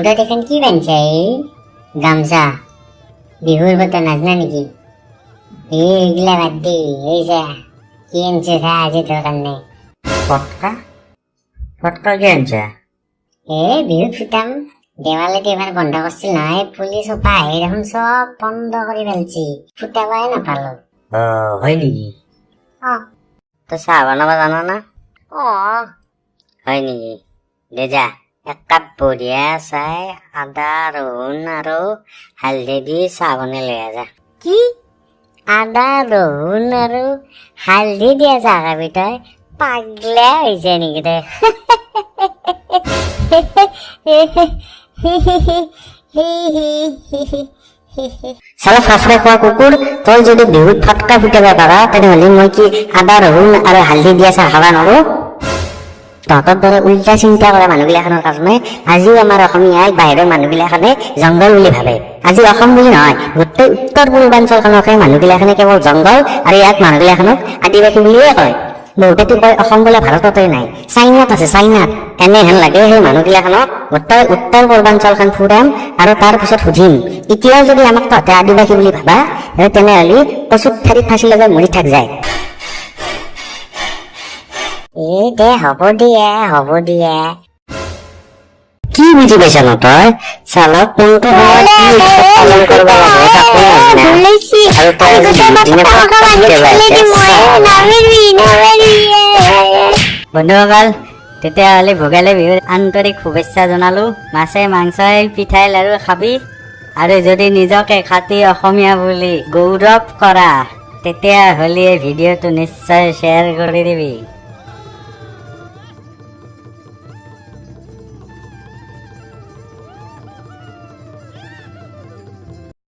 মুডত এখন কি বানছা গামছা বিহুর মতো নাচনা নাকি এইগুলা বাদ দি এই যা কি আনছে খা আজি তোর কারণে ফটকা ফটকা কি আনছা বিহুত ফুটাম দেৱালে এবাৰ বন্ধ কৰিছিল নহয় পুলিচ সোপা আহি দেখোন চব বন্ধ কৰি পেলছি ফুটাবাই নাপালো হয় নেকি তো চাহ বনাব জানা না হয় নেকি দে যা এক কাপ বঢ়িয়া চাই আদা ৰহুন আৰু হালধি দি চাহ বনাই লৈ আজা কি আদা ৰহুন আৰু হালধি দিয়া চাহ খাবি তই পাগলা হৈছে নেকি তই চালা ফাফৰে খোৱা কুকুৰ তই যদি বিহুত ফটকা ফুটাব পাৰা তেনেহ'লে মই কি আদা ৰহুন আৰু হালধি দিয়া চাহ খাব নোৱাৰো তহঁতৰ দৰে উল্টা চিন্তা কৰা মানুহবিলাখনৰ কাৰণে আজিও আমাৰ অসমীয়াই বাহিৰৰ মানুহবিলাখনে জংঘল বুলি ভাবে আজি অসম বুলি নহয় গোটেই উত্তৰ পূৰ্বাঞ্চলখনকে মানুহবিলাখনে কেৱল জংঘল আৰু ইয়াত মানুহবিলাখনক আদিবাসী বুলিয়ে কয় বহুতেতো কয় অসম বোলে ভাৰততে নাই চাইনাত আছে চাইনাত এনেহেন লাগে সেই মানুহবিলাখনক গোটেই উত্তৰ পূৰ্বাঞ্চলখন ফুৰাম আৰু তাৰ পিছত সুধিম এতিয়াও যদি আমাক তহঁতে আদিবাসী বুলি ভাবা তেনেহ'লে কচুত ঠাৰিত ফাঁচি লগাই মৰি থাক যায় দে হ'ব দিয়া কি বুজি পাইছ ন তই চালক কোনটো সময়ত কি উৎসৱ পালন কৰিব লাগে তাকো নাজানে আৰু তই বন্ধুসকল তেতিয়াহ'লে ভোগালী বিহুৰ আন্তৰিক শুভেচ্ছা জনালো মাছে মাংসই পিঠাই লাৰু খাবি আৰু যদি নিজকে খাতি অসমীয়া বুলি গৌৰৱ কৰা তেতিয়াহ'লে ভিডিঅ'টো নিশ্চয় শ্বেয়াৰ কৰি দিবি।